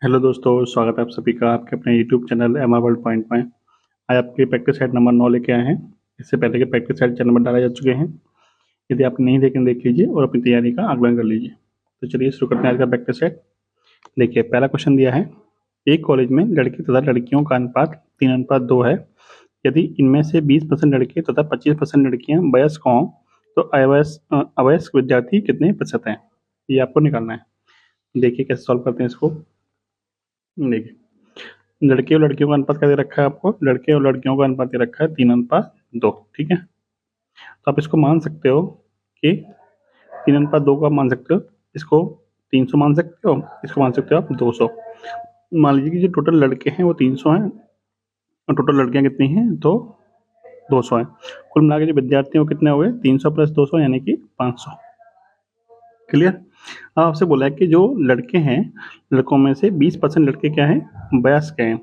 Hello दोस्तों, स्वागत है आप सभी का आपके अपने YouTube channel M R world point में। आज आपके प्रैक्टिस सेट नंबर 9 लेके आए हैं। इससे पहले के प्रैक्टिस सेट नंबर डाले जा चुके हैं। यदि आप नहीं देखें देख लीजिए और अपनी तैयारी का आकलन कर लीजिए। तो चलिए शुरू करते हैं आज का प्रैक्टिस सेट। देखिए, पहला क्वेश्चन दिया है, एक कॉलेज में लड़के तथा लड़कियों का अनुपात 3:2 है। यदि इनमें से 20% लड़के तथा 25% लड़कियां वयस्क हों तो अवयस्क विद्यार्थी कितने प्रतिशत हैं, ये आपको निकालना है। देखिए कैसे सॉल्व करते हैं इसको। देखिए, लड़के और लड़कियों का अनुपात क्या दे रखा है आपको, लड़के और लड़कियों का अनुपात दे रखा है 3:2। ठीक है, तो आप इसको मान सकते हो कि 3:2 का मान सकते हो, इसको 300 मान सकते हो, इसको मान सकते हो आप 200। मान लीजिए कि जो टोटल लड़के हैं वो 300 हैं और टोटल लड़कियां कितनी हैं तो 200 हैं। कुल मिला के जो विद्यार्थी हैं वो कितने हो गए, 300 + 200 यानी कि 500। क्लियर। अब आपसे बोला है कि जो लड़के हैं, लड़कों में से 20% लड़के क्या हैं, वयस्क हैं।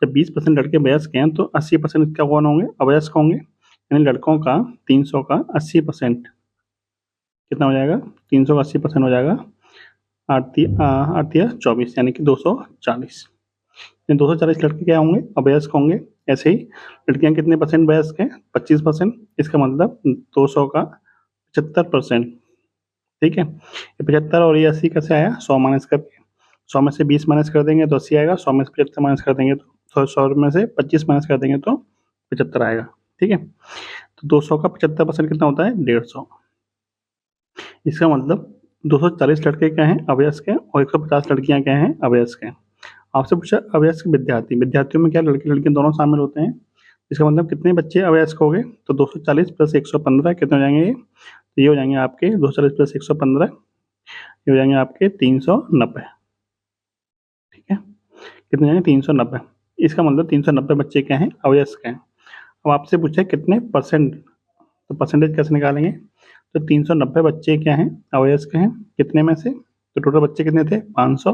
जब 20% लड़के वयस्क हैं तो 80% क्या कौन होंगे, अवयस्क होंगे। यानी लड़कों का 300 का 80% कितना हो जाएगा, 300 का 80% हो जाएगा 8 × 24 यानी कि 240। 240 लड़के क्या होंगे, अवयस्क होंगे। ऐसे ही लड़कियां कितने परसेंट वयस्क हैं, 25%। इसका मतलब 200 का 75%। ठीक है, ये 75 और ये 80 कैसे आया, 100 माइनस करके। 100 में से 20 माइनस कर देंगे तो 80 आएगा, 100 में से 75 माइनस कर देंगे तो 100 में से 25 माइनस कर देंगे तो 75 आएगा। ठीक है, तो 200 का 75% कितना होता है, 150। इसका मतलब 240 लड़के क्या हैं, अवयस्क हैं, और 150 लड़कियां क्या हैं, अवयस्क हैं। आपसे पूछा अवयस्क विद्यार्थी, विद्यार्थियों में क्या लड़के लड़कियां दोनों शामिल होते हैं। इसका मतलब कितने बच्चे अवयस्क हो गए, तो 240 + 115 कितने हो जाएंगे, ये हो जाएंगे आपके 240 + 115, ये हो जाएंगे आपके 390। ठीक है, कितने जाएंगे, 390। इसका मतलब 390 बच्चे क्या हैं, अवयस्क हैं। अब आपसे पूछे कितने परसेंट, तो परसेंटेज कैसे निकालेंगे। तो 390 बच्चे क्या हैं, अवयस्क हैं। कितने में से, तो टोटल बच्चे कितने थे, 500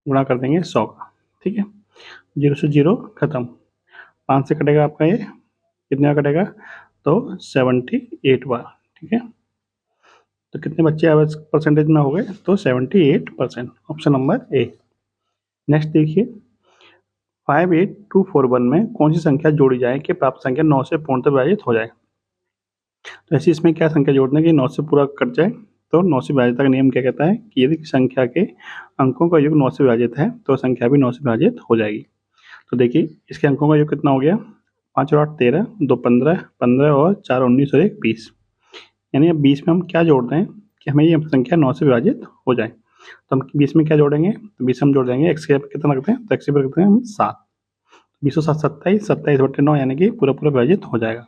गुणा कर देंगे 100 का। ठीक है, 0 से 0 खत्म, 5 से कटेगा आपका ये, कितना कटेगा, तो 78 बार। ठीक है, तो कितने बच्चे अवयस्क परसेंटेज में हो गए, तो 78%, ऑप्शन नंबर ए। नेक्स्ट देखिए, 58241 में कौन सी संख्या जोड़ी जाए कि प्राप्त संख्या 9 से पूर्णतः विभाजित हो जाए। तो ऐसी इसमें क्या संख्या जोड़ना है कि 9 से पूरा कट जाए। तो 9 से विभाजित का नियम क्या कहता है कि यदि संख्या के अंकों का योग 9 से विभाजित है तो संख्या भी 9 से विभाजित हो जाएगी। तो देखिए, इसके अंकों का योग कितना हो गया, 5 और 8 13, 2 15, 15 और 4 19 और 1 20। यानी अब 20 में हम क्या जोड़ते हैं कि हमें ये संख्या 9 से विभाजित हो जाए। तो हम 20 में क्या जोड़ेंगे, तो 20 हम जोड़ देंगे एक्स के पर कितना रखते हैं, तो एक्स पर रखते हैं हम 7। 20 और 7 27, 27/9 यानी कि पूरा पूरा विभाजित हो जाएगा।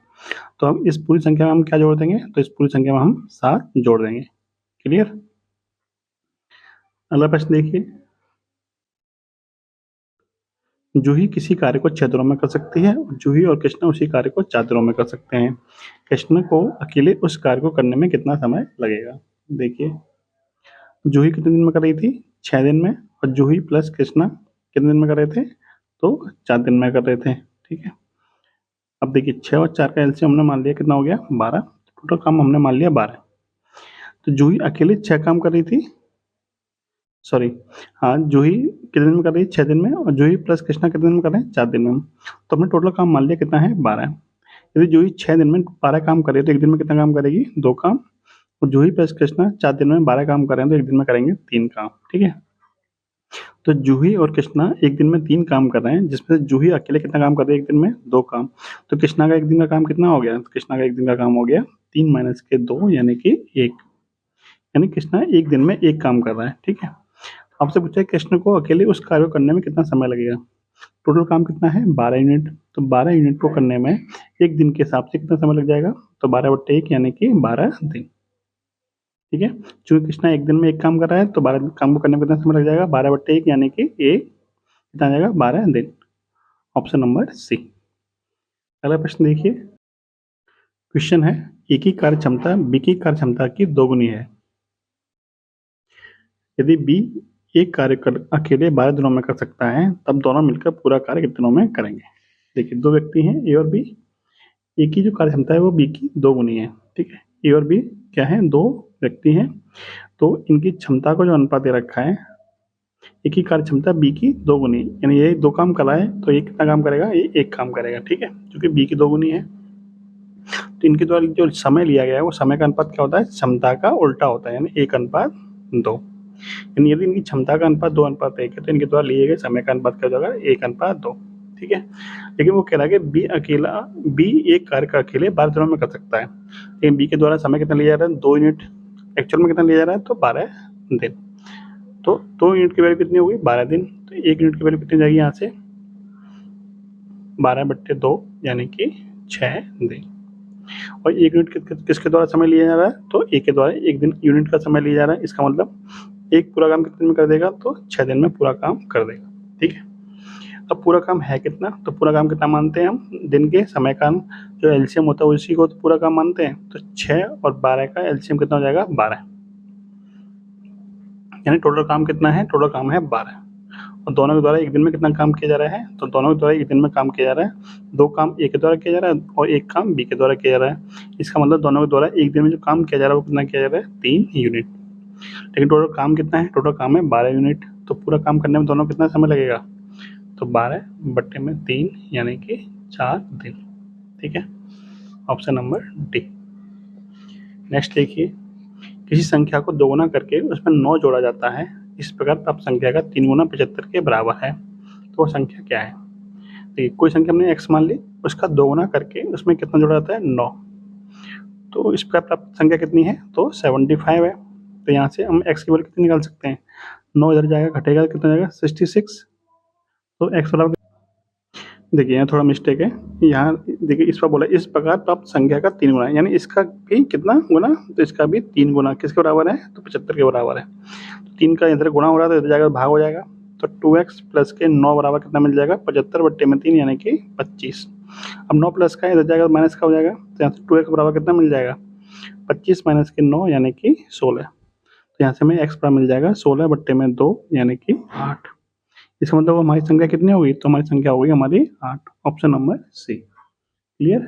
तो हम इस पूरी संख्या में हम क्या जोड़ देंगे, तो इस पूरी संख्या में हम 7 जोड़ देंगे। क्लियर। अगला प्रश्न देखिए, जूही किसी कार्य को 6 दिनों में कर सकती है, जूही और कृष्णा उसी कार्य को 4 दिनों में कर सकते हैं। कृष्ण को अकेले उस कार्य को करने में कितना समय लगेगा। देखिए, जूही कितने दिन में कर रही थी, 6 दिन में, और जूही प्लस कृष्णा कितने दिन में कर रहे थे, तो 4 दिन में कर रहे थे। ठीक है, अब देखिए 6 और 4 का एलसीएम हमने मान लिया कितना हो गया, 12। टोटल काम हमने मान लिया 12। तो जूही अकेले 6 काम कर रही थी, सॉरी, हाँ, जूही कितने दिन में कर रही है, 6 दिन में, और जूही प्लस कृष्णा कितने दिन में कर रहे हैं, 4 दिन में। तो हमने टोटल काम मान लिया कितना है, 12। यदि जूही 6 दिन में 12 काम करे तो एक दिन में कितना काम करेगी, 2 काम। और जूही प्लस कृष्णा 4 दिन में 12 काम करें तो एक दिन में करेंगे 3 काम। ठीक है, तो जूही और कृष्णा एक दिन में 3 काम कर रहे हैं, जिसमें से जूही अकेले कितना काम कर रही है, एक दिन में 2 काम। तो कृष्णा का एक दिन का काम कितना हो गया, तो कृष्णा का एक दिन का काम हो गया 3 - 2 यानी कि 1। यानी कृष्णा एक दिन में 1 काम कर रहा है। ठीक है, आपसे पूछा है कृष्ण को अकेले उस कार्य को करने में कितना समय लगेगा। टोटल काम कितना है, 12 यूनिट। तो 12 यूनिट को करने में एक दिन के हिसाब से कितना समय लग जाएगा, तो 12/1 यानी कि 12 दिन। ठीक है, चूंकि कृष्णा एक दिन में 1 काम कर रहा है तो 12 काम को करने में कितना समय लग जाएगा, 12/1 यानी कि एक कितना आ जाएगा, 12 दिन। Option number C. अगला प्रश्न देखिए, क्वेश्चन है, ए की कार्य क्षमता बी की कार्य क्षमता की दोगुनी है। यदि बी एक कार्य अकेले 12 दिनों में कर सकता है तब दोनों मिलकर पूरा कार्य कितने दिनों में करेंगे। देखिए, 2 व्यक्ति हैं ए और बी, ए की जो कार्य क्षमता है वो बी की दोगुनी है। ठीक है, ए और बी क्या है, 2 व्यक्ति हैं। तो इनकी क्षमता को जो अनुपात दे रखा है ए की कार्य क्षमता बी की 2 गुनी, यानी ये 2 काम कर रहा है तो ये कितना काम करेगा, ये 1 काम करेगा, ठीक है, क्योंकि बी की 2 गुनी है। तो इनके द्वारा जो समय लिया गया है वो समय का अनुपात क्या होता है, क्षमता का उल्टा होता है, यानी 1:2। यानी यदि इनकी क्षमता का अनुपात 2:1 है तो इनके द्वारा लिए गए समय का अनुपात क्या हो जाएगा, 1:2, ठीक है। लेकिन वो कह रहा है कि बी एक कार्य का अकेले 12 दिनों में कर सकता है, लेकिन बी के द्वारा समय कितना लिया जा रहा है, 2 यूनिट, एक्चुअल में कितना लिया जा रहा है, तो 12 दिन। तो 2 यूनिट की वैल्यू कितनी होगी, 12 दिन। तो 1 यूनिट की वैल्यू कितनी जाएगी यहाँ से, 12/2 यानी कि 6 दिन। और 1 यूनिट किसके द्वारा समय लिया जा रहा है, तो ए के द्वारा 1 दिन यूनिट का समय लिया जा रहा है। इसका मतलब एक पूरा काम कितने दिन में कर देगा, तो 6 दिन में पूरा काम कर देगा, ठीक है। अब पूरा काम है कितना, तो पूरा काम कितना मानते हैं हम, दिन के समय का जो एलसीएम होता है उसी को तो पूरा काम मानते हैं। तो 6 और 12 का एलसीएम कितना हो जाएगा, 12, यानी टोटल काम कितना है, टोटल काम है 12। और दोनों के द्वारा एक दिन में कितना काम किया जा रहा है, तो दोनों के द्वारा एक दिन में काम किया जा रहा है। 2 काम ए के द्वारा किया जा रहा है और 1 काम बी के द्वारा किया जा रहा है। इसका मतलब दोनों के द्वारा एक दिन में जो काम किया जा रहा है वो कितना किया जा रहा है, 3 यूनिट। लेकिन टोटल काम कितना है, टोटल काम है 12 यूनिट। तो पूरा काम करने में दोनों कितना समय लगेगा, तो 12/3 यानी कि 4 दिन, ठीक है। Option number D. नेक्स्ट देखिए, किसी संख्या को 2 गुना करके उसमें 9 जोड़ा जाता है, इस प्रकार प्राप्त संख्या का 3 गुना 75 के बराबर है, तो वो संख्या क्या है। देखिए, कोई संख्या हमने x मान ली, उसका 2 गुना करके उसमें कितना जोड़ा जाता है, 9। तो इस प्रकार प्राप्त संख्या कितनी है, तो 75 है। तो यहाँ से हम x की वैल्यू कितनी निकाल सकते हैं, 9 इधर जाएगा, घटेगा कितना जाएगा, 66। तो x बराबर, देखिए यहाँ थोड़ा मिस्टेक है, यहाँ देखिए इस पर बोला इस प्रकार प्राप्त संख्या का 3 गुना, यानी इसका भी कितना गुना, तो इसका भी 3 गुना किसके बराबर है, तो 75 के बराबर है। तो 3 का इधर गुना हो रहा है तो इधर जाएगा भाग हो जाएगा, तो 2x प्लस के 9 बराबर कितना मिल जाएगा, 75/3 यानी कि 25। अब 9 प्लस का इधर जाएगा माइनस का हो जाएगा, तो यहाँ से 2x बराबर कितना मिल जाएगा, 25 माइनस के 9 यानी कि 16। तो यहाँ से हमें x बराबर मिल जाएगा 16/2 यानी कि 8। इसका मतलब हमारी संख्या कितनी होगी, तो हमारी संख्या होगी हमारी 8, ऑप्शन नंबर सी। क्लियर।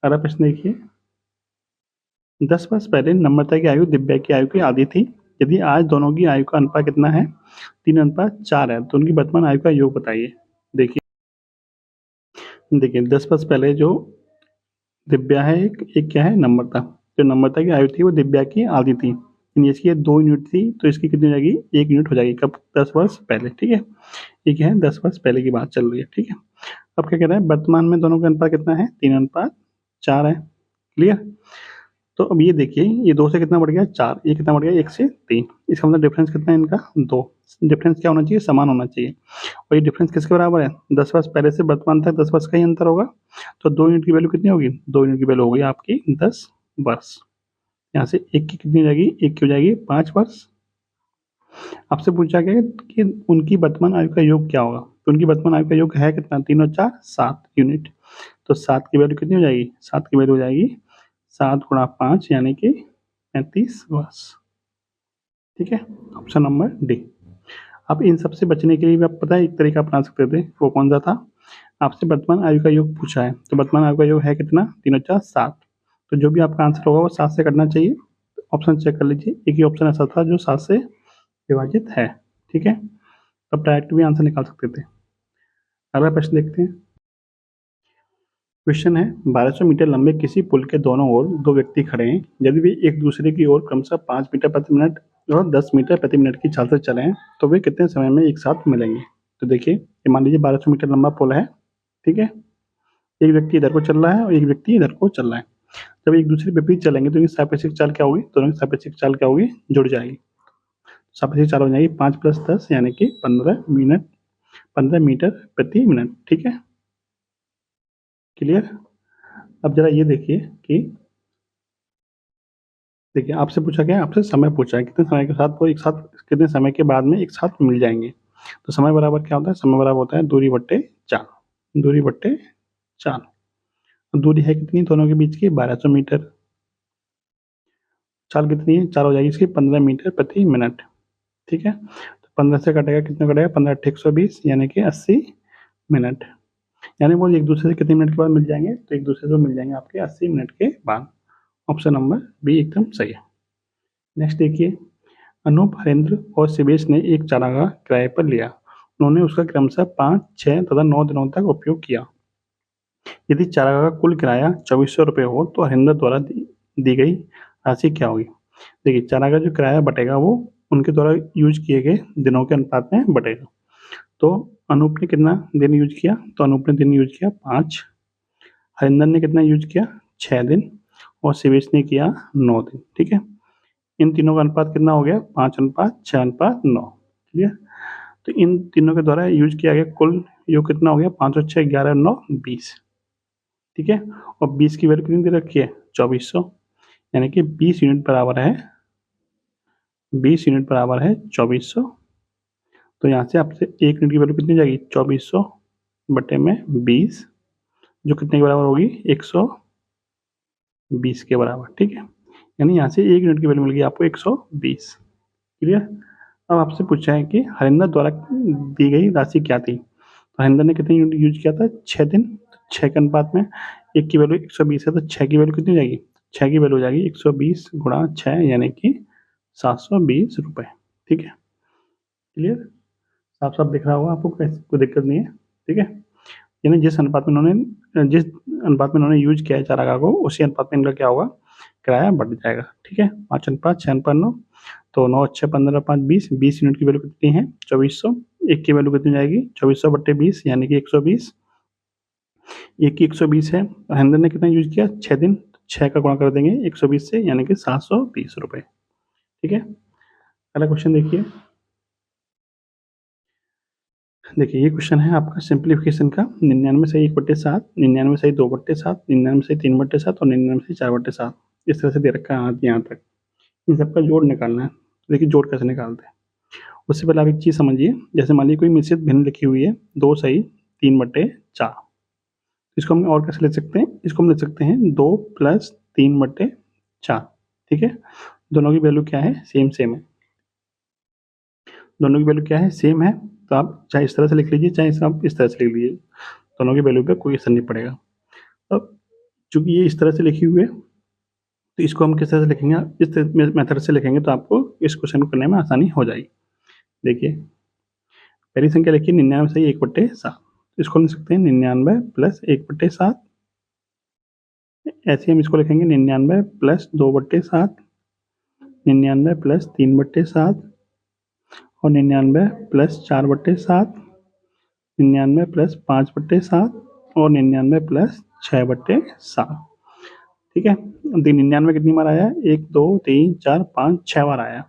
अगला प्रश्न देखिए, 10 वर्ष पहले नम्रता की आयु दिव्या की आयु की आधी थी, यदि आज दोनों की आयु का अनुपात कितना है, 3:4 है, तो उनकी वर्तमान आयु का योग बताइए। देखिए देखिए 10 वर्ष पहले जो दिव्या है, एक क्या है, नम्रता। जो नम्रता की आयु थी वो दिव्या की आधी थी, यानी इसकी 2 यूनिट थी, तो इसकी कितनी हो जाएगी, 1 यूनिट हो जाएगी। कब, 10 वर्ष पहले, ठीक है। ये क्या है, 10 वर्ष पहले की बात चल रही है, ठीक है। अब क्या कह रहा है, वर्तमान में दोनों का अनुपात कितना है, 3:4 है। क्लियर। तो अब ये देखिए, ये 2 से कितना बढ़ गया, 4, ये कितना बढ़ गया, 1 से 3। इसका मतलब डिफरेंस कितना है इनका, 2। डिफरेंस क्या होना चाहिए, समान होना चाहिए। और ये डिफरेंस किसके बराबर है, 10 वर्ष पहले से वर्तमान तक 10 वर्ष का ही अंतर होगा। तो 2 यूनिट की वैल्यू कितनी होगी, 2 यूनिट की वैल्यू होगी आपकी 10 वर्ष। यहाँ से 1 की कितनी हो जाएगी, 1 की हो जाएगी 5 वर्ष। आपसे पूछा गया कि उनकी वर्तमान आयु का योग क्या होगा, तो उनकी वर्तमान आयु का योग है कितना, 3 और 4 7 यूनिट। तो 7 की वैल्यू कितनी हो जाएगी, 7 की वैल्यू हो जाएगी 7 गुणा 5 यानी कि 35 वर्ष, ठीक है। Option number D. अब इन सब से बचने के लिए भी आप पता है एक तरीका अपना सकते थे, वो कौन सा था, आपसे वर्तमान आयु का योग पूछा है, तो वर्तमान आयु का योग है कितना, 3 और 4 7। तो जो भी आपका आंसर होगा वो 7 से करना चाहिए। ऑप्शन चेक कर लीजिए, एक ही ऑप्शन ऐसा था जो 7 से विभाजित है, ठीक है। तब डायरेक्ट भी आंसर निकाल सकते थे। अगला प्रश्न देखते हैं। क्वेश्चन है, 1200 मीटर लंबे किसी पुल के दोनों ओर 2 व्यक्ति खड़े हैं, यदि वे एक दूसरे की ओर क्रमशः 5 मीटर प्रति मिनट और 10 मीटर प्रति मिनट की चाल से चलें तो वे कितने समय में एक साथ मिलेंगे। तो देखिए, ये मान लीजिए 1200 मीटर लंबा पुल है, ठीक है। एक व्यक्ति इधर को चल रहा है और एक व्यक्ति इधर को चल रहा है। जब एक दूसरे विपरीत चलेंगे तो इनकी सापेक्षिक चाल क्या होगी, दोनों की सापेक्षिक चाल क्या होगी, जुड़ जाएगी। सापेक्षिक चाल हो जाएगी 5 + 10 यानी कि 15 मीटर प्रति मिनट, ठीक है। क्लियर। अब जरा ये देखिए कि देखिए आपसे पूछा गया है, आपसे समय पूछा है, कितने समय के साथ वो एक साथ, कितने समय के बाद में एक साथ मिल जाएंगे। तो समय बराबर क्या होता है, समय बराबर होता है दूरी बट्टे चाल, दूरी बट्टे चाल। दूरी है कितनी दोनों के बीच की, 1200 मीटर। चाल कितनी है, चाल हो जाएगी इसकी 15 मीटर प्रति मिनट, ठीक है। तो 15 से कटेगा, कितना कटेगा, 15 × 120 यानी कि 80 मिनट। यानी वो एक दूसरे से कितने मिनट के बाद मिल जाएंगे, तो एक दूसरे से मिल जाएंगे आपके 80 मिनट के बाद। ऑप्शन नंबर बी एकदम सही है। नेक्स्ट देखिए, अनूप, हरेंद्र और शिवेश ने एक चारागाह किराए पर लिया। उन्होंने उसका क्रमशः 5, 6 तथा 9 दिनों तक उपयोग किया। यदि चारागाह का कुल किराया 2400 रुपये हो तो हरिंदर द्वारा दी गई राशि क्या होगी? देखिए, चारागाह जो किराया बटेगा वो उनके द्वारा यूज किए गए दिनों के अनुपात में बटेगा। तो अनूप ने कितना दिन यूज किया? तो अनूप ने दिन यूज किया 5, हरिंदर ने कितना यूज किया? 6 दिन, और शिवेश ने किया 9 दिन। ठीक है, इन तीनों का अनुपात कितना हो गया? 5:6:9। क्लियर? तो इन तीनों के द्वारा यूज किया गया कुल योग कितना हो गया? 5 और 6 11 9 20। ठीक है, और 20 की वैल्यू कितनी दे रखी है? 2400, यानी कि 20 यूनिट बराबर है 2400। तो यहाँ से आपसे 1 यूनिट की वैल्यू कितनी जाएगी? 2400 बटे में 20, जो कितने के बराबर होगी? 120 के बराबर। ठीक है, यानी यहाँ से 1 यूनिट की वैल्यू मिल गई आपको 120। क्लियर? अब आपसे पूछा है कि हरिंदर द्वारा दी गई राशि क्या थी? तो हरिंदर ने कितने यूनिट यूज किया था? 6 दिन। 6 के अनुपात में 1 की वैल्यू 120 है, तो 6 की वैल्यू कितनी जाएगी? 6 की वैल्यू हो जाएगी 120 गुणा 6, यानी कि 720 रुपये। ठीक है, क्लियर? साफ साफ दिख रहा होगा आपको, कोई दिक्कत नहीं है। ठीक है, यानी जिस अनुपात में उन्होंने यूज किया है चारागाह को, उसी अनुपात में इनका क्या होगा? किराया बढ़ जाएगा। ठीक है, 5:6:9, तो 9 अच्छे 15 5 20, 20 यूनिट की वैल्यू कितनी है? 2400। 1 की वैल्यू कितनी जाएगी? 2400 बट्टे 20, यानी कि 120। 1 की 120 है, हरिंदर ने कितना यूज किया? 6 दिन। 6 का गुणा कर देंगे 120 से, यानी कि 720 रुपये। ठीक है, अगला क्वेश्चन देखिए। देखिए, ये क्वेश्चन है आपका सिंप्लीफिकेशन का। 99 सही 1/7, 99 सही 2/7, 99 सही 3/7 और 99 सही 4/7, इस तरह से दे रखा है यहाँ तक। इन सबका जोड़ निकालना है। देखिए, जोड़ कैसे निकालते हैं, उससे पहले आप एक चीज़ समझिए। जैसे मान लीजिए कोई मिश्रित भिन्न लिखी हुई है 2 सही 3/4, इसको हम और कैसे लिख सकते हैं? इसको हम लिख सकते हैं 2 + 3/4। ठीक है, दोनों की वैल्यू क्या है? सेम है। दोनों की वैल्यू क्या है? सेम है। तो आप चाहे इस तरह से लिख लीजिए, चाहे आप इस तरह से लिख लीजिए, दोनों की वैल्यू पे कोई असर नहीं पड़ेगा। अब चूंकि ये इस तरह से लिखी हुई है, तो इसको हम किस तरह से लिखेंगे? इस मेथड से लिखेंगे तो आपको इस क्वेश्चन को करने में आसानी हो जाएगी। देखिए, पहली संख्या लिखिए 99 सही 1/7, इसको लिख सकते हैं 99 + 1/7। ऐसे हम इसको लिखेंगे 99 + 2/7, 99 + 3/7 और 99 + 4/7, 99 + 5/7 और 99 + 6/7। ठीक है, 99 कितनी बार आया? 1 2 3 4 5 6 बार आया।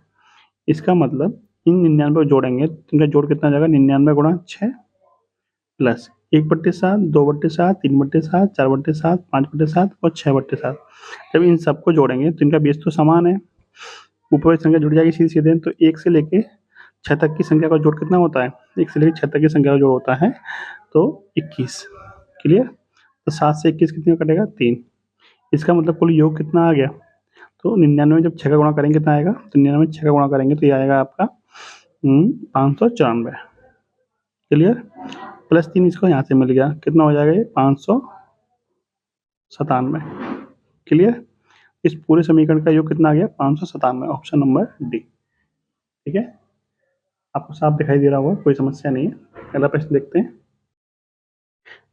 इसका मतलब इन 99 को जोड़ेंगे तो इनका जोड़ कितना जाएगा? 99 गुणा 6 प्लस 1/7, 2/7, 3/7, 4/7, 5/7 और 6/7। जब इन सबको जोड़ेंगे तो इनका बेस तो समान है, ऊपर वाली संख्या जुड़ जाएगी सीधे सीधे। तो 1 से लेके 6 तक की संख्या का जोड़ कितना होता है? 1 से लेके 6 तक की संख्या का जोड़ होता है तो 21। क्लियर? तो 7 से 21 कितने का कटेगा? 3। इसका मतलब कुल योग कितना आ गया? तो 99 में जब 6 का गुणा करेंगे कितना आएगा? तो 99 में 6 का गुणा करेंगे तो ये आएगा आपका 594। क्लियर? प्लस 3 इसको यहाँ से मिल गया, कितना हो जाएगा ये? 597। क्लियर? इस पूरे समीकरण का योग कितना आ गया? 597, ऑप्शन नंबर डी। ठीक है, आपको साफ दिखाई दे रहा होगा, कोई समस्या नहीं है। अगला प्रश्न देखते हैं।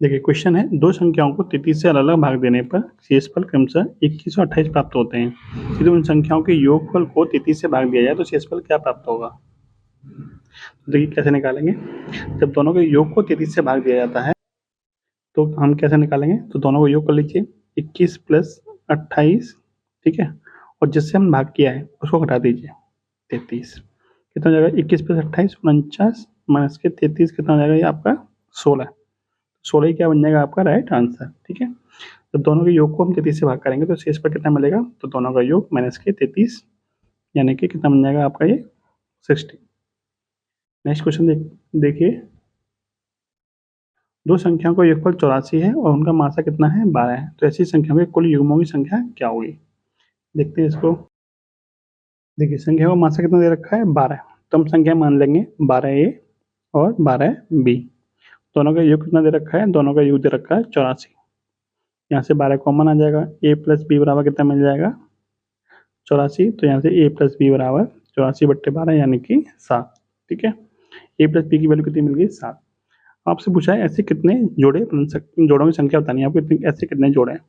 देखिए, क्वेश्चन है, दो संख्याओं को 33 से अलग भाग देने पर शेषफल क्रमशः 21 और 28 प्राप्त होते हैं। यदि उन संख्याओं के योगफल को 33 से भाग दिया जाए तो शेषफल क्या प्राप्त होगा? देखिए, कैसे निकालेंगे? जब दोनों के योग को 33 से भाग दिया जाता है तो हम कैसे निकालेंगे? तो दोनों को योग कर लीजिए, 21 + 28। ठीक है, और जिससे हम भाग किया है उसको घटा दीजिए, 33। कितना हो जाएगा? 21 + 28 49 माइनस के 33 कितना हो जाएगा? ये आपका 16। 16 ही क्या बन जाएगा आपका राइट आंसर। ठीक है, जब दोनों के योग को हम 33 से भाग करेंगे तो शेष पर कितना मिलेगा? तो दोनों का योग माइनस के 33, यानी कि कितना बन जाएगा आपका? ये 60। नेक्स्ट क्वेश्चन देखिए, दो संख्याओं का योगफल 84 है और उनका मासा कितना है? 12 है। तो ऐसी संख्या में कुल युग्मों की संख्या क्या होगी? देखते हैं इसको। देखिए, संख्या का मासा कितना दे रखा है? 12। तो हम संख्या मान लेंगे 12a और 12b। दोनों का योग कितना दे रखा है? दोनों का योग दे रखा है 84। यहाँ से 12 कॉमन आ जाएगा, a + b बराबर कितना मिल जाएगा? 84। तो यहाँ से a + b बराबर 84/12 यानी कि 7। ठीक है, ए प्लस बी की वैल्यू कितनी मिल गई? 7। आपसे पूछा है ऐसे कितने जोड़े बन सकते, जोड़ों की संख्या बतानी है आपको, ऐसे कितने जोड़े हैं।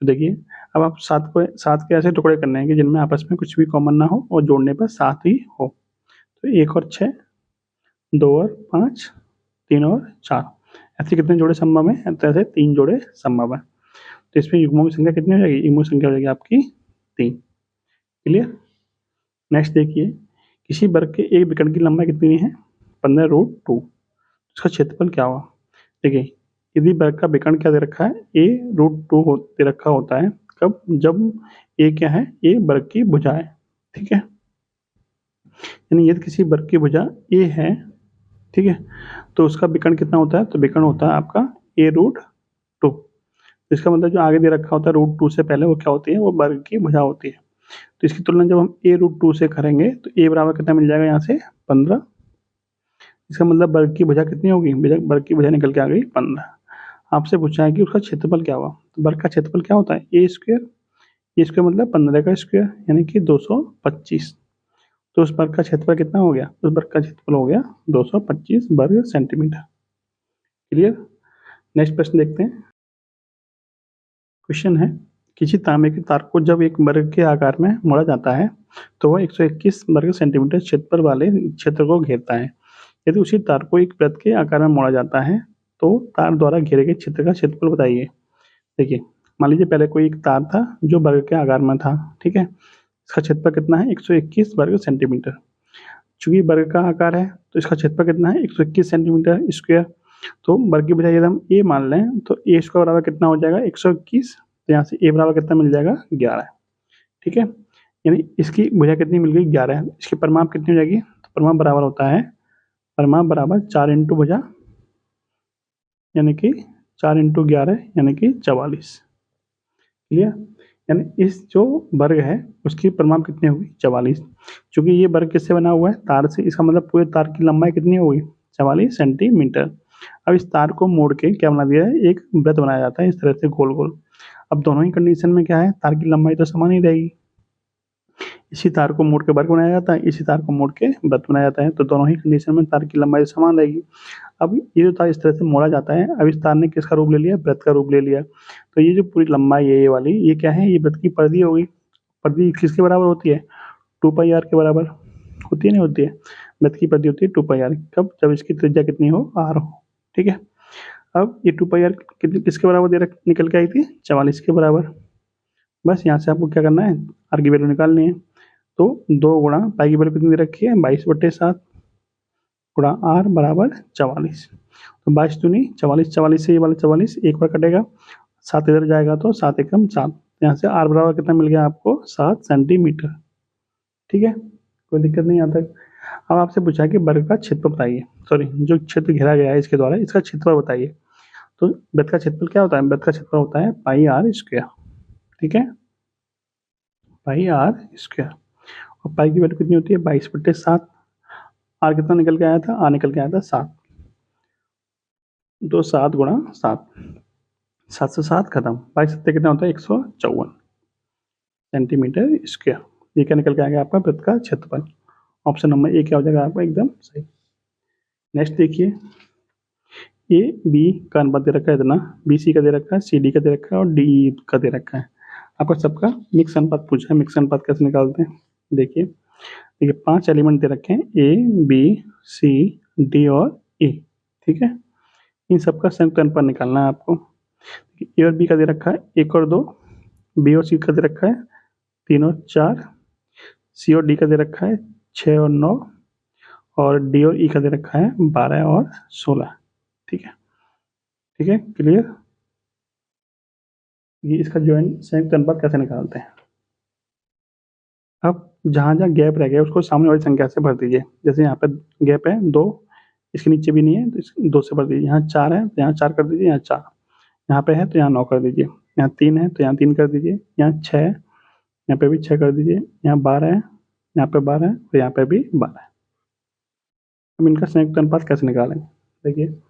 तो देखिए, अब आप 7 के ऐसे टुकड़े करने हैं कि जिनमें आपस में कुछ भी कॉमन ना हो और जोड़ने पर 7 ही हो। तो 1 और 6, 2 और 5, 3 और 4, ऐसे कितने जोड़े संभव हैं? तो ऐसे 3 जोड़े संभव हैं। तो इसमें युग्मों की संख्या कितनी हो जाएगी? युग्मों की संख्या हो जाएगी आपकी 3। क्लियर? नेक्स्ट देखिए, किसी वर्ग के एक विकर्ण की लंबाई कितनी है? 15√2। इसका क्षेत्रफल क्या हुआ? देखिए, यदि वर्ग का विकर्ण क्या दे रखा है? a√2 दे रखा होता है। कब? जब a क्या है? a वर्ग की भुजा है। ठीक है, यानी यदि किसी वर्ग की भुजा a है, ठीक है, तो उसका विकर्ण कितना होता है? तो विकर्ण होता है आपका a√2। इसका मतलब जो आगे दे रखा होता है √2 से पहले, वो क्या होती है? वो वर्ग की भुजा होती है। तो इसकी तुलना जब हम a√2 से करेंगे तो a बराबर कितना मिल जाएगा यहाँ से? 15। इसका मतलब वर्ग की भुजा कितनी होगी? वर्ग की भुजा निकल के आ गई 15। आपसे पूछा है कि उसका क्षेत्रफल क्या हुआ? तो वर्ग का क्षेत्रफल क्या होता है? ए स्क्वायर। ए स्क्वायर मतलब 15 का स्क्वायर यानी कि 225। तो उस वर्ग का क्षेत्रफल कितना हो गया? उस वर्ग का क्षेत्रफल हो गया 225 वर्ग सेंटीमीटर। क्लियर? नेक्स्ट प्रश्न देखते हैं। क्वेश्चन है, किसी तांबे के तार को जब एक वर्ग के आकार में मोड़ा जाता है तो वह 121 वर्ग सेंटीमीटर क्षेत्रफल वाले क्षेत्र को घेरता है। यदि उसी तार को एक वृत्त के आकार में मोड़ा जाता है तो तार द्वारा घेरे गए क्षेत्र का क्षेत्रफल बताइए। देखिए, मान लीजिए पहले कोई एक तार था जो वर्ग के आकार में था। ठीक है, इसका क्षेत्रफल कितना है? 121 वर्ग सेंटीमीटर। चूंकि वर्ग का आकार है तो इसका क्षेत्रफल कितना है? 121 सेंटीमीटर स्क्वायर। तो वर्ग की बजाय यदि हम ए मान लें तो ए स्क्वायर बराबर कितना हो जाएगा? 121। तो यहाँ से ए बराबर कितना मिल जाएगा? 11। ठीक है, यानी इसकी भुजा कितनी मिल गई? 11। इसकी परिमाप कितनी हो जाएगी? तो परिमाप बराबर होता है, परिमाप बराबर 4 इंटू भुजा यानी कि 4 इंटू 11 यानी कि 44। क्लियर? यानी इस जो वर्ग है उसकी परिमाप कितनी होगी? 44। चूंकि ये वर्ग किससे बना हुआ है? तार से। इसका मतलब पूरे तार की लंबाई कितनी होगी? 44 सेंटीमीटर। अब इस तार को मोड़ के क्या बना दिया है? एक वृत्त बनाया जाता है इस तरह से गोल गोल। अब दोनों ही कंडीशन में क्या है? तार की लंबाई तो समान ही रहेगी। इसी तार को मोड़ के वर्ग बनाया जाता है, इसी तार को मोड़ के वृत्त बनाया जाता है, तो दोनों ही कंडीशन में तार की लंबाई समान रहेगी। अब ये जो तार इस तरह से मोड़ा जाता है, अब इस तार ने किसका रूप ले लिया? वृत्त का रूप ले लिया। तो ये जो पूरी लंबाई है ये वाली, ये क्या है? ये वृत्त की परिधि होगी। परिधि किसके बराबर होती है? 2πr के बराबर होती है, नहीं होती है? वृत्त की परिधि होती है 2πr। कब? जब इसकी त्रिज्या कितनी हो? r हो। ठीक है, अब ये 2πr किसके बराबर निकल के आई थी? 44 के बराबर। बस यहाँ से आपको क्या करना है? r की वैल्यू निकालनी है। तो 2 गुणा पाई की वैल्यू कितनी दे रखी है? 22/7 गुणा r बराबर 44। तो 22 दूनी 44, 44 से ये वाला 44 एक बार कटेगा, 7 इधर जाएगा तो 7 एकम 7। यहाँ से r बराबर कितना मिल गया आपको? 7 सेंटीमीटर। ठीक है, कोई दिक्कत नहीं यहाँ तक। अब आपसे पूछा है कि वर्ग का क्षेत्रफल बताइए, सॉरी जो क्षेत्र घेरा गया है इसके द्वारा, इसका क्षेत्रफल बताइए। तो वृत्त का क्षेत्रफल क्या होता है? वृत्त का क्षेत्रफल होता है पाई r स्क्वायर। ठीक है, पाई r स्क्वायर। और पाई की वैल्यू कितनी होती है? 22/7। आर कितना निकल के आया था? आर निकल के आया था 7। तो 7 गुणा 7, 7 से 7 खत्म। 22 कितना होता है? 154 सेंटीमीटर स्क्वायर। ये क्या निकल के आ गया आपका? वृत्त का क्षेत्रफल। ऑप्शन नंबर ए क्या हो जाएगा आपका? एकदम सही। नेक्स्ट देखिए, ए बी का अनुपात दे रखा है इतना, बी सी का दे रखा है, सी डी का दे रखा है और डी ई का दे रखा है। आपको सबका मिक्स अनुपात पूछा है। मिक्स अनुपात कैसे निकालते हैं? देखिए, 5 एलिमेंट दे रखे हैं, ए बी सी डी और ई। ठीक है, इन सबका संयुक्त अनुपात निकालना है आपको। ए और बी का दे रखा है 1 और 2, बी और सी का दे रखा है 3 और 4, सी और डी का दे रखा है 6 और 9 और डी और ई का दे रखा है 12 और 16। ठीक है, ठीक है, क्लियर? ये इसका ज्वाइंट संयुक्त अनुपात कैसे निकालते हैं? अब जहाँ जहाँ गैप रह गया उसको सामने वाली संख्या से भर दीजिए। जैसे यहाँ पे गैप है 2, इसके नीचे भी नहीं है तो इस 2 से भर दीजिए। यहाँ 4 है तो यहाँ 4 कर दीजिए, यहाँ 4, यहाँ पे है तो यहाँ 9 कर दीजिए, यहाँ 3 है तो यहाँ 3 कर दीजिए, यहाँ 6 है, यहाँ पे भी 6 कर दीजिए, यहाँ 12 है, यहाँ पे 12 है और यहाँ पे भी 12 है। अब इनका संयुक्त अनुपात कैसे निकालेंगे? देखिए,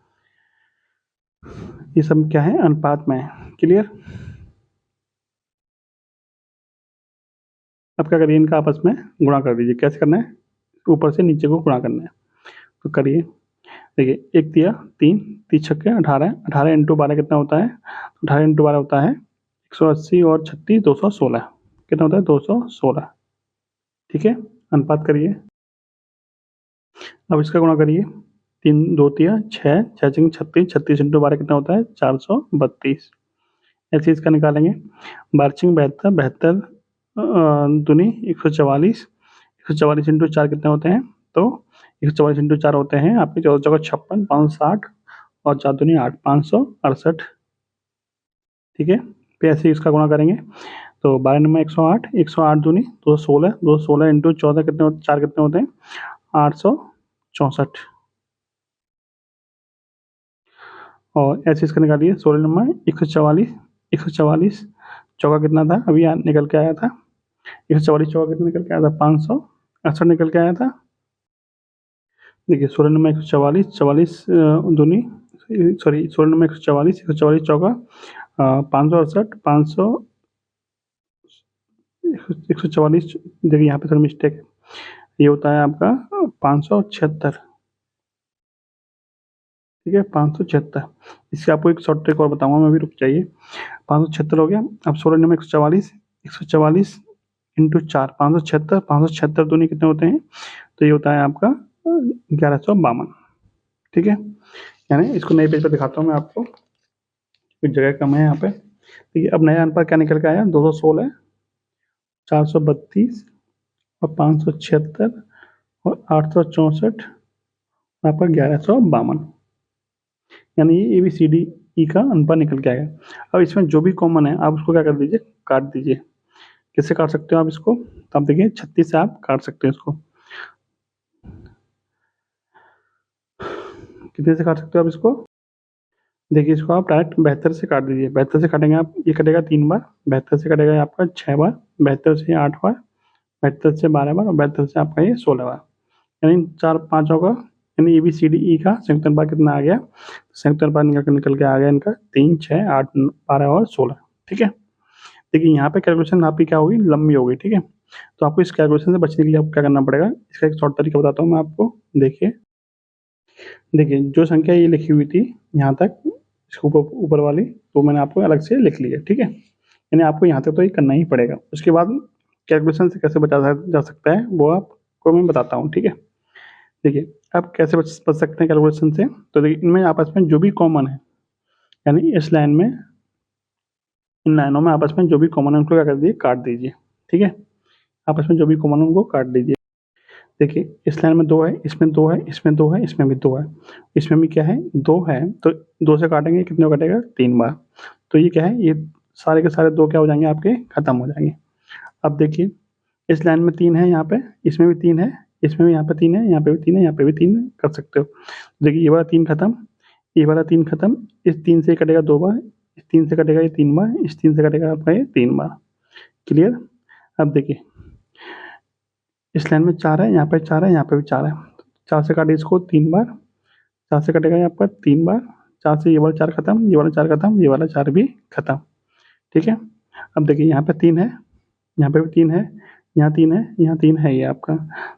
ये सब क्या है? अनुपात में है। क्लियर? अब क्या करिए, इनका आपस में गुणा कर दीजिए। कैसे करना है, ऊपर से नीचे को गुणा करना है। तो करिए, देखिए 1 तिया 3, 3 छक्के 18, 18 इंटू 12 कितना होता है, 18 इंटू 12 होता है 180 और 36 216, कितना होता है 216। ठीक है, अनुपात करिए। अब इसका गुणा करिए, 3 2 तिया 6, 6 छंग 36, 36 इंटू 12 कितना होता है 432। ऐसे इसका निकालेंगे। 12 छंग 72, 72 दूनी 144, 144 इंटू 4 कितने होते हैं, तो 144 इंटू 4 होते हैं आपके 14 चौका 56, 560 और 4 दूनी 8, 568। ठीक है, फिर ऐसे इसका गुणा करेंगे। तो 12 नंबर 108, 108 दूनी 216, 216 इंटू 14 कितने होते, 4 कितने होते हैं 864। और ऐसे इसका निकालिए। 16 नंबर 144, 144 चौका कितना था, अभी यहाँ निकल के आया था 144 चौका कितना निकल के आया था 568 निकल के आया था। देखिए 16 नंबर 144, 44 दूनी सॉरी 16 नंबर 144, 144 चौका 568, 500 144। देखिए यहाँ पे थोड़ा मिस्टेक है, ये होता है आपका 576। ठीक है 576। इससे आपको एक शॉर्ट ट्रिक और बताऊंगा मैं, भी रुक जाइए। 576 हो गया। अब 16 नंबर 144, 144 इंटू 4, 576, 576 दूनी कितने होते हैं, तो ये होता है आपका 1152। ठीक है, यानी इसको नए पेज पर दिखाता हूँ मैं आपको, कुछ जगह कम है यहाँ पे। देखिए अब नया अनुपात क्या निकल के आया, 216, 432 और 576 और 864, आपका 1152, यानी ये ABCD का अनुपात निकल के आएगा। अब इसमें जो भी कॉमन है आप उसको क्या कर दीजिए, काट दीजिए। कैसे काट सकते हो आप इसको, तो आप देखिए 36 से आप काट सकते हैं इसको। कितने से काट सकते हो आप इसको, देखिए इसको आप डायरेक्ट 72 से काट दीजिए। 72 से काटेंगे आप, ये कटेगा 3 बार, 72 से कटेगा आपका 6 बार, 72 से 8 बार, 72 से 12 बार और 72 से आपका ये 16 बार, यानी 4 5 होगा। यानी ABCDE का संयुक्त अनुपात कितना आ गया, संयुक्त अनुपात निकल के आ गया इनका 3 6 8 12 और 16। ठीक है, देखिए यहाँ पे कैलकुलेशन आपकी क्या होगी, लंबी होगी। ठीक है, तो आपको इस कैलकुलेशन से बचने के लिए आपको क्या करना पड़ेगा, इसका एक शॉर्ट तरीका बताता हूँ मैं आपको। देखिए देखिए जो संख्या ये लिखी हुई थी यहाँ तक, इसके ऊपर ऊपर वाली, तो मैंने आपको अलग से लिख लिया। ठीक है, यानी आपको यहाँ तक तो ये करना ही पड़ेगा। उसके बाद कैलकुलेशन से कैसे बचा जा सकता है वो आपको मैं बताता हूँ। ठीक है, देखिए अब कैसे बच सकते हैं कैलकुलेशन से, तो देखिए इनमें आपस में जो भी कॉमन है, यानी इस लाइन में, इन लाइनों में आपस में जो भी कॉमन है उनको क्या कर दीजिए, काट दीजिए। ठीक है, आपस में जो भी कॉमन है उनको काट दीजिए। देखिए इस लाइन में 2 है, इसमें 2 है, इसमें 2 है, इसमें भी 2 है, इसमें भी क्या है 2 है, तो 2 से काटेंगे कितने को कटेगा 3 बार। तो ये क्या है, ये सारे के सारे 2 क्या हो जाएंगे आपके, खत्म हो जाएंगे। अब देखिए इस लाइन में 3 है, यहाँ पे इसमें भी 3 है, इसमें भी यहाँ पे 3 है, यहाँ पे भी 3 है, यहाँ पे भी 3 कर सकते हो। देखिए ये वाला 3 खत्म, ये वाला 3 खत्म, इस 3 से कटेगा 2 बार, इस 3 से कटेगा ये 3 बार, इस 3 से कटेगा आपका ये 3 बार। क्लियर। अब देखिए इस लाइन में 4 है, यहाँ पे 4 है, यहाँ पे भी 4 है, 4 से काटे इसको 3 बार, 4 से कटेगा ये आपका 3 बार, 4 से ये वाला 4 खत्म, ये वाला 4 खत्म, ये वाला 4 भी खत्म। ठीक है, अब देखिए यहाँ पे 3 है, यहाँ पे भी 3 है, यहाँ 3 है, यहाँ 3 है ये आपका,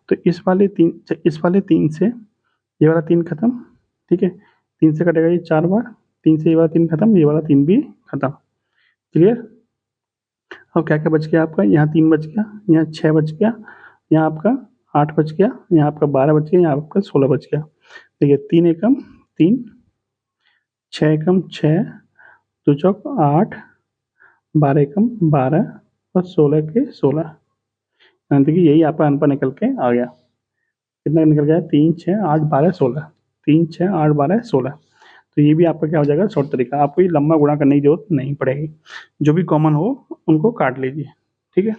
तो इस वाले 3 से ये वाला 3 खत्म। ठीक है, 3 से कटेगा ये 4 बार, 3 से ये वाला 3 खत्म, ये वाला 3 भी खत्म। क्लियर। अब क्या क्या बच गया आपका, यहाँ 3 बच गया, यहाँ 6 बच गया, यहाँ आपका 8 बच गया, यहाँ आपका 12 बच गया, यहाँ आपका 16 बच गया। देखिए 3 एकम 3, 6 एकम 6, 2 चौक 8, 12 एकम 12 और 16 के 16। देखिए यही आपका अनुपात निकल के आ गया। कितना निकल गया, 3 6 8 12 16, 3 6 8 12 16। तो ये भी आपका क्या हो जाएगा, शॉर्ट तरीका। आपको ये लंबा गुणा करने की जरूरत नहीं पड़ेगी, जो भी कॉमन हो उनको काट लीजिए। ठीक है,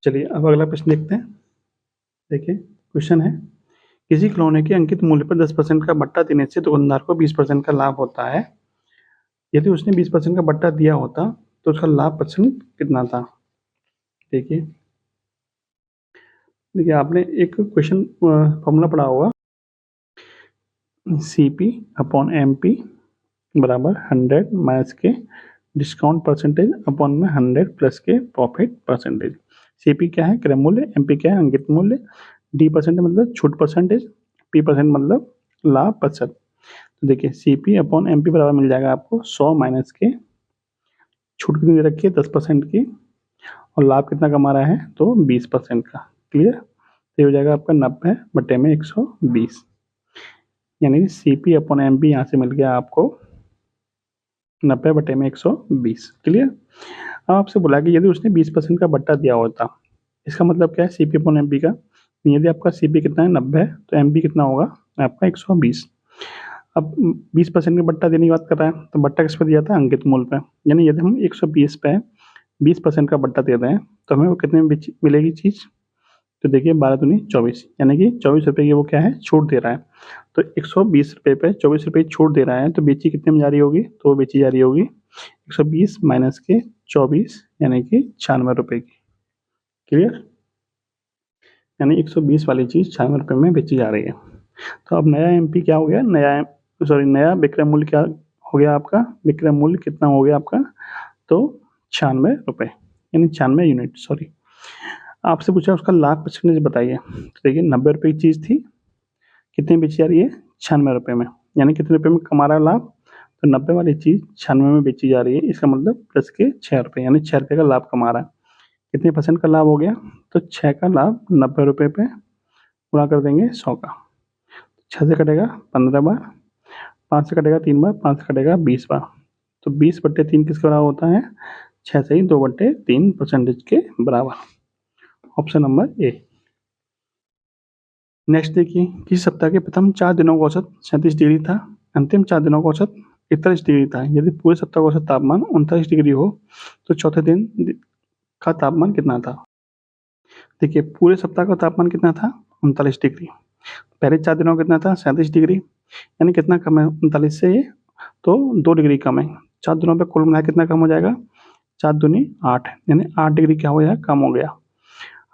चलिए अब अगला प्रश्न देखते हैं। देखिए क्वेश्चन है, किसी खिलौने के अंकित मूल्य पर 10% का बट्टा देने से दुकानदार को 20% का लाभ होता है। यदि उसने 20% का बट्टा दिया होता तो उसका लाभ परसेंट कितना था। देखिए देखिए आपने एक क्वेश्चन फॉर्मूला पढ़ा होगा, CP/MP बराबर 100 माइनस के डिस्काउंट परसेंटेज अपॉन में 100 प्लस के प्रॉफिट परसेंटेज। CP क्या है? क्रय मूल्य, MP क्या है? अंकित मूल्य, D परसेंट मतलब छूट परसेंटेज, P परसेंट मतलब लाभ प्रतिशत। तो देखिए CP अपॉन MP बराबर मिल जाएगा आपको 100 माइनस के छूट कितनी दे रखी है? 10% की, और लाभ कितना कमा रहा है? तो 20% का। क्लियर? तो ये हो जाएगा आपका 90 बटे में 120, यानी CP अपॉन MP यहाँ से मिल गया आपको 90 बटे में 120। क्लियर? अब आपसे बोला कि यदि उसने 20% का बट्टा दिया होता, इसका मतलब क्या है? CP अपॉन MP का, यदि आपका CP कितना है? 90 है, तो MP कितना होगा? आपका 120। अब 20% का बट्टा देने की बात कर रहा है, तो बट्टा किस पे दिया था? अंकित मूल्य पे। यानी यदि हम 120 पे 20% का बट्टा दे रहे हैं, तो हमें वो कितने में मिलेगी चीज़? तो देखिए 12 दूनी 24, यानी कि 24 रुपये की वो क्या है? छूट दे रहा है। तो 120 रुपये पे 24 रुपये की छूट दे रहा है, तो बेची कितने में जा रही होगी? तो वो बेची जा रही होगी 120 माइनस के 24, यानी कि 96 रुपये की। क्लियर? यानी 120 वाली चीज़ 96 रुपये में बेची जा रही है। तो अब नया MP क्या हो गया? नया विक्रय मूल्य क्या हो गया आपका? विक्रय मूल्य कितना हो गया आपका? तो 96 रुपये, यानी 96 यूनिट, सॉरी। आपसे पूछा उसका लाभ परसेंटेज बताइए। तो देखिए 90 रुपये की चीज़ थी, कितने में बेची जा रही है? 96 रुपये में, यानी कितने रुपये में कमा रहा है लाभ? तो 90 वाली चीज़ 96 में बेची जा रही है, इसका मतलब प्लस के 6 रुपये, यानी 6 रुपये का लाभ कमा रहा है। कितने परसेंट का लाभ हो गया? तो 6 का लाभ 90 रुपये पे गुणा कर देंगे 100 का। 6 से कटेगा 15 बार, 5 से कटेगा 3 बार, 5 से कटेगा 20 बार। तो 20 बट्टे 3 किसके बराबर होता है? 6 से ही 2 बट्टे 3 परसेंटेज के बराबर। Option number A. नेक्स्ट देखिए, किसी सप्ताह के प्रथम 4 दिनों का औसत 37 डिग्री था, अंतिम 4 दिनों का औसत 41 डिग्री था। यदि पूरे सप्ताह का औसत तापमान 39 डिग्री हो, तो चौथे दिन का तापमान कितना था? देखिए पूरे सप्ताह का तापमान कितना था? 39 डिग्री। पहले 4 दिनों का कितना था? 37 डिग्री, यानी कितना कम है 39 से ये? तो 2 डिग्री कम है। 4 दिनों पे कुल मिलाकर कितना कम हो जाएगा? 4 दूनी 8, यानी 8 डिग्री क्या हो गया? कम हो गया।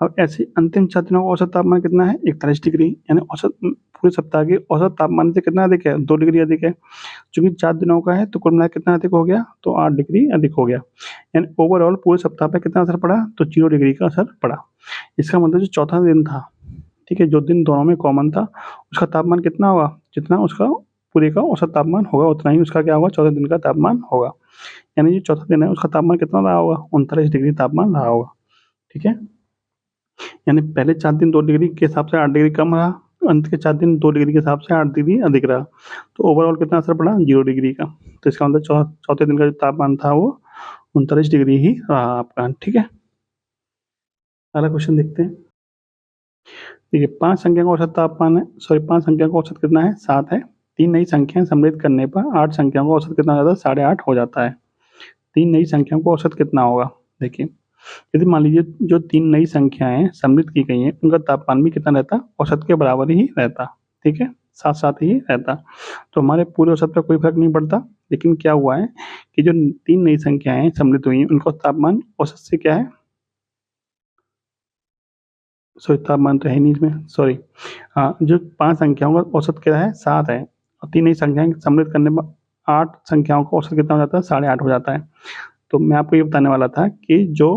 अब ऐसे अंतिम 4 दिनों का औसत तापमान कितना है? 41 डिग्री, यानी औसत पूरे सप्ताह के औसत तापमान से कितना अधिक है? 2 डिग्री अधिक है। चूंकि 4 दिनों का है, तो कुल मिलाकर कितना अधिक हो गया? तो 8 डिग्री अधिक हो गया। यानी ओवरऑल पूरे सप्ताह पे कितना असर पड़ा? तो 0 डिग्री का असर पड़ा। इसका मतलब जो चौथा दिन था, ठीक है, जो दिन दोनों में कॉमन था, उसका तापमान कितना होगा? जितना उसका पूरे का औसत तापमान होगा, उतना ही उसका क्या होगा? चौथे दिन का तापमान होगा। यानी जो चौथा दिन है उसका तापमान कितना रहा होगा? 39 डिग्री तापमान रहा होगा। ठीक है, यानी पहले 4 दिन 2 डिग्री के हिसाब से 8 डिग्री कम रहा, अंत के 4 दिन 2 डिग्री के हिसाब से 8 डिग्री अधिक रहा। तो ओवरऑल कितना असर पड़ा? 0 डिग्री का। तो इसका मतलब चौथे दिन का जो तापमान था वो 39 डिग्री ही रहा आपका। ठीक है, अगला क्वेश्चन देखते हैं। देखिए 5 संख्या का औसत तापमान है, सॉरी 5 संख्या का औसत कितना है? 7 है। 3 नई संख्याएं सम्मिलित करने पर 8 संख्याओं का औसत कितना हो जाता है? 8.5 हो जाता है। 3 नई संख्याओं का औसत कितना होगा? देखिए यदि मान लीजिए जो 3 नई संख्याएं सम्मिलित की गई हैं, उनका तापमान भी कितना रहता? औसत के बराबर ही रहता। ठीक है, साथ साथ ही रहता। तो हमारे पूरे औसत पर कोई फर्क नहीं पड़ता। लेकिन क्या हुआ है कि जो 3 नई संख्याएं सम्मिलित हुई हैं, उनका तापमान औसत से क्या है? सॉरी तापमान तो है नहीं इसमें, सॉरी। हाँ, जो 5 संख्याओं का औसत क्या है? 7 है, और 3 नई संख्याएं सम्मिलित करने पर 8 संख्याओं का औसत कितना हो जाता है? 8.5 हो जाता है। तो मैं आपको ये बताने वाला था कि जो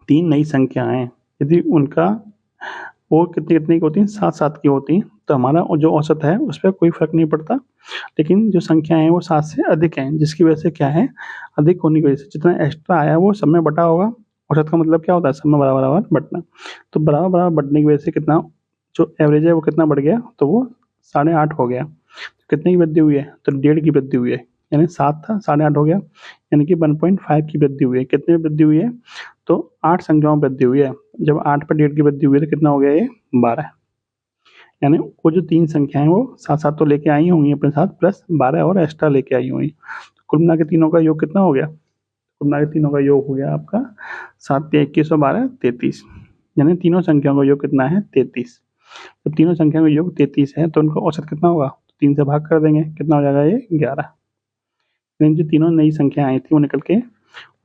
3 नई संख्याएं, यदि उनका वो कितनी कितनी की होती हैं? 7-7 की होती हैं, तो हमारा जो औसत है उस पर कोई फर्क नहीं पड़ता। लेकिन जो संख्याएं हैं वो 7 से अधिक हैं, जिसकी वजह से क्या है? अधिक होने की वजह से जितना एक्स्ट्रा आया वो सब में बटा होगा। औसत का मतलब क्या होता है? सब में बराबर बराबर बटना। तो बराबर बराबर बटने की वजह से कितना जो एवरेज है वो कितना बढ़ गया? तो वो 8.5 हो गया। तो कितने की वृद्धि हुई है? तो 1.5 की वृद्धि हुई है, यानी 7 था 8.5 हो गया, यानी कि 1.5 की वृद्धि हुई है। कितने में वृद्धि हुई है? तो 8 संख्याओं में वृद्धि हुई है। जब 8 पर 1.5 की वृद्धि हुई है तो कितना हो गया ये? 12। यानी वो जो 3 संख्याएं वो साथ साथ तो लेके आई होंगी अपने साथ, प्लस 12 और एक्स्ट्रा लेके आई होंगी। तो कुल मिला के तीनों का योग कितना हो गया? कुल मिला के तीनों का योग हो गया आपका 7 या 21 और 12 33, यानी तीनों संख्याओं का योग कितना है? 33। जब तीनों संख्याओं का योग 33 है तो उनका औसत कितना होगा? 3 से भाग कर देंगे, कितना हो जाएगा ये? 11। यानी जो तीनों नई संख्या आई थी वो निकल के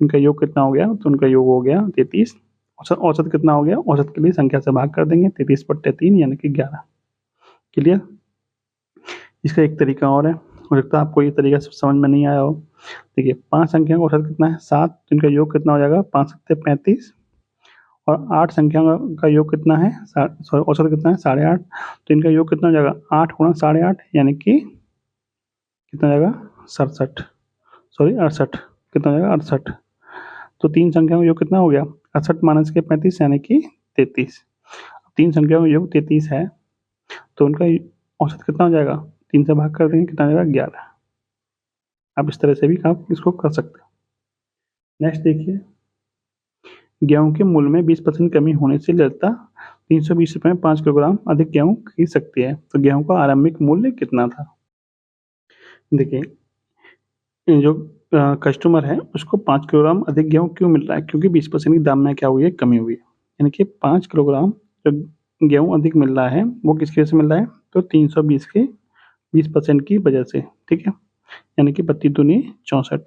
उनका योग कितना हो गया? तो उनका योग हो गया 33। औसत औसत कितना हो गया? औसत के लिए संख्या से भाग कर देंगे, 33 बट्टे 3 यानी कि 11। क्लियर? इसका एक तरीका और है, हो सकता है आपको ये तरीका समझ में नहीं आया हो। देखिए 5 संख्या का औसत कितना है? 7, तो इनका योग कितना हो जाएगा? 5 सत्ते 35, और 8 संख्याओं का योग कितना है, सॉरी औसत कितना है 8.5, तो इनका योग कितना हो जाएगा 8 गुणा 8.5 यानी कि कितना हो जाएगा 67, सॉरी 68, कितना हो जाएगा 68। तो 3 संख्याओं का योग कितना हो गया 68 माइनस के 35 यानी कि 33। 3 संख्याओं का योग 33 है तो उनका औसत कितना हो जाएगा, 3 से भाग कर देंगे कितना हो जाएगा 11। आप इस तरह से भी आप इसको कर सकते हो। नेक्स्ट देखिए, गेहूं के मूल्य में 20% कमी होने से ललिता 320 रुपये में 5 किलोग्राम अधिक गेहूं खरीद सकती है, तो गेहूं का आरंभिक मूल्य कितना था। देखिए, ये जो कस्टमर है उसको 5 किलोग्राम अधिक गेहूं क्यों मिल रहा है, क्योंकि 20% की दाम में क्या हुई है, कमी हुई है। यानी कि 5 किलोग्राम जो गेहूं अधिक मिल रहा है वो किसकी वजह से मिल रहा है, तो 320 के 20% की वजह से, ठीक है। यानी कि 32 दूनी 64,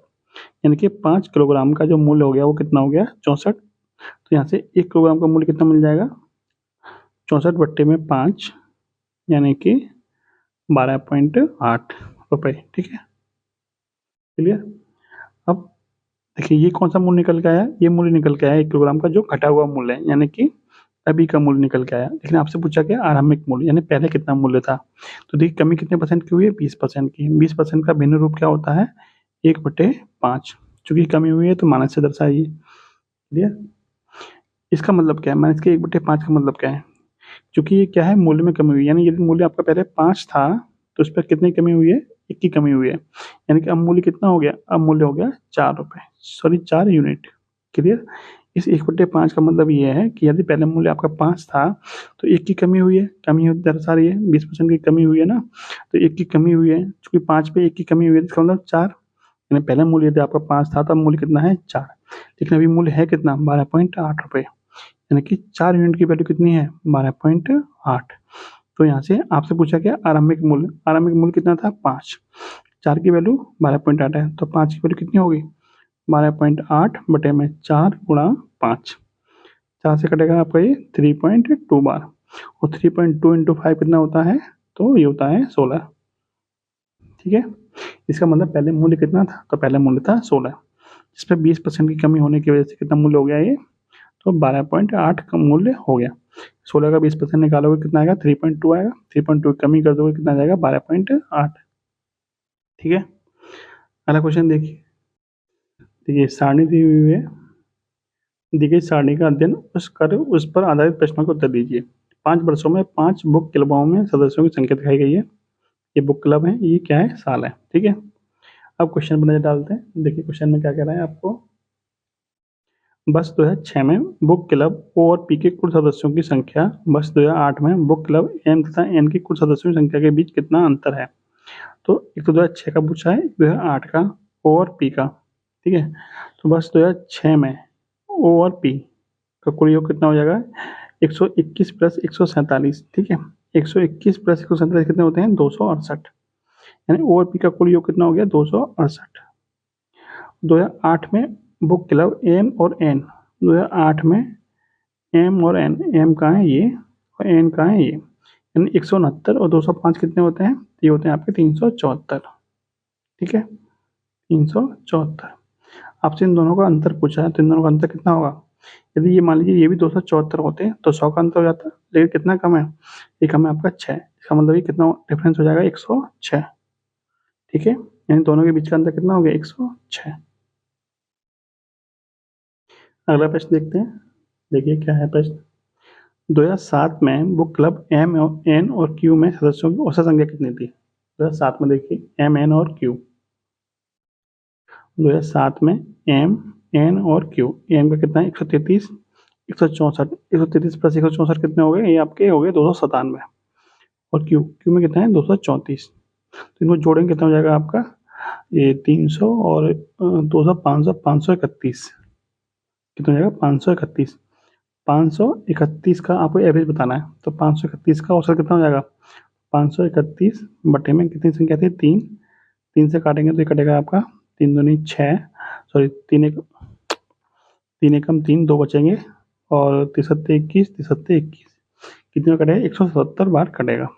यानी कि 5 किलोग्राम का जो मूल्य हो गया वो कितना हो गया 64। तो यहाँ से 1 किलोग्राम का मूल्य कितना मिल जाएगा 64/5 यानी कि 12.8 रुपये, ठीक है, क्लियर। अब देखिए ये कौन सा मूल्य निकल के आया, ये मूल्य निकल के आया 1 किलोग्राम का जो घटा हुआ मूल्य है, यानी कि अभी का मूल्य निकल के आया। लेकिन आपसे पूछा गया आरंभिक मूल्य, यानी पहले कितना मूल्य था। तो देखिए कमी कितने परसेंट की हुई है, 20% की। 20% का भिन्न रूप क्या होता है 1/5। चूंकि कमी हुई है तो माइनस से दर्शाइए, क्लियर। इसका मतलब क्या है, माइनस के 1/5 का मतलब क्या है, क्योंकि ये क्या है मूल्य में कमी हुई है। यानी यदि मूल्य आपका पहले 5 था तो उस पर कितनी कमी हुई है, 1 की कमी हुई है। यानी कि अब मूल्य कितना हो गया, अब मूल्य हो गया 4 रुपये, सॉरी 4 यूनिट, क्लियर। इस 1/5 का मतलब ये है कि यदि पहले मूल्य आपका 5 था तो 1 की कमी हुई है, कमी दर्शा रही है, 20% की कमी हुई है ना, तो 1 की कमी हुई है। चूंकि 5 पे 1 की कमी हुई है इसका मतलब 4, यानी पहले मूल्य यदि आपका 5 था तब मूल्य कितना है 4, लेकिन अभी मूल्य है कितना 12.8 रुपये, यानी कि 4 यूनिट की वैल्यू कितनी है 12.8। तो यहाँ से आपसे पूछा गया आरंभिक मूल्य, आरंभिक मूल्य कितना था 5, 4 की वैल्यू 12.8 है, तो 5 की वैल्यू कितनी होगी 12.8 बटे में 4 गुणा 5, 4 से कटेगा आपका ये 3.2 बार, और 3.2 इंटू 5 कितना होता है, तो ये होता है 16, ठीक है। इसका मतलब पहले मूल्य कितना था, तो पहले मूल्य था 16, जिस पर 20% की कमी होने की वजह से कितना मूल्य हो गया ये, तो 12.8 का मूल्य हो गया। 16 का 20% निकालोगे कितना आएगा 3.2 आएगा, 3.2 कमी कर दोगे कितना आ जाएगा 12.8, ठीक है। अगला क्वेश्चन देखिए, देखिए सारणी दी हुई है, दी गई सारणी का अध्ययन उस पर आधारित प्रश्नों का उत्तर दीजिए। 5 वर्षों में 5 बुक क्लबों में सदस्यों की संख्या दिखाई गई है। ये बुक क्लब है, ये क्या है साल है, ठीक है। अब क्वेश्चन पर नजर डालते हैं। देखिए क्वेश्चन में क्या कह रहा है आपको, वर्ष 2006 में बुक क्लब ओ और पी के कुल सदस्यों की संख्या वर्ष 2008 में बुक क्लब एम तथा एन की कुल सदस्यों की संख्या के बीच कितना अंतर है। तो एक तो 2006 का पूछा है, 2008 का, ओ और पी का, ठीक है। तो वर्ष 2006 में ओ और पी का कुल योग कितना हो जाएगा 121 प्लस 147, ठीक है। 121 प्लस 147 कितने होते हैं 268, यानी ओ और पी का कुल योग कितना हो गया 268। 2008 में बुक क्लब एम और एन, 2008 में एम और एन, एम कहाँ है ये और एन कहाँ है ये, यानी 169 और 205 कितने होते हैं, ये होते हैं आपके 374, ठीक है 374। आपसे इन दोनों का अंतर पूछा है, तो इन दोनों का अंतर कितना होगा, यदि ये मान लीजिए ये भी 274 होते हैं तो 100 का अंतर हो जाता है, लेकिन कितना कम है, ये कम है आपका 6, इसका मतलब ये कितना डिफरेंस हो जाएगा 106, ठीक है। यानी दोनों के बीच का अंतर कितना हो गया 106। अगला प्रश्न देखते हैं, देखिए क्या है प्रश्न। 2007 में बुक क्लब एम एन और क्यू में सदस्यों की औसत संख्या कितनी थी। 2007 में देखिए एम एन और क्यू, 2007 में एम एन और क्यू, एम का कितना है 133, 164, 133 प्लस 164 कितने हो गए, ये आपके हो गए 297, और क्यू क्यू में कितना है 234, तो इनको जोड़ेंगे कितना हो जाएगा आपका ये 300 और 200 500 531, कितना हो जाएगा 531। 531 का आपको एवरेज बताना है, तो 531 का औसत कितना हो जाएगा 531 बटे में कितनी संख्या थी 3, 3 से काटेंगे तो ये कटेगा आपका 3 दूनी 6, सॉरी 3 एकम 3, 2 बचेंगे, और 3 21, 3 21 कितने में कटेगा 177 बार कटेगा,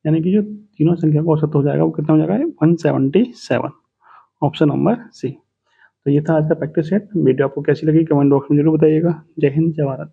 यानी कि जो तीनों संख्या का औसत हो जाएगा वो कितना हो जाएगा 177, ऑप्शन नंबर सी। तो ये था आज का प्रैक्टिस सेट। वीडियो आपको कैसी लगी कमेंट बॉक्स में जरूर बताइएगा। जय हिंद जय भारत।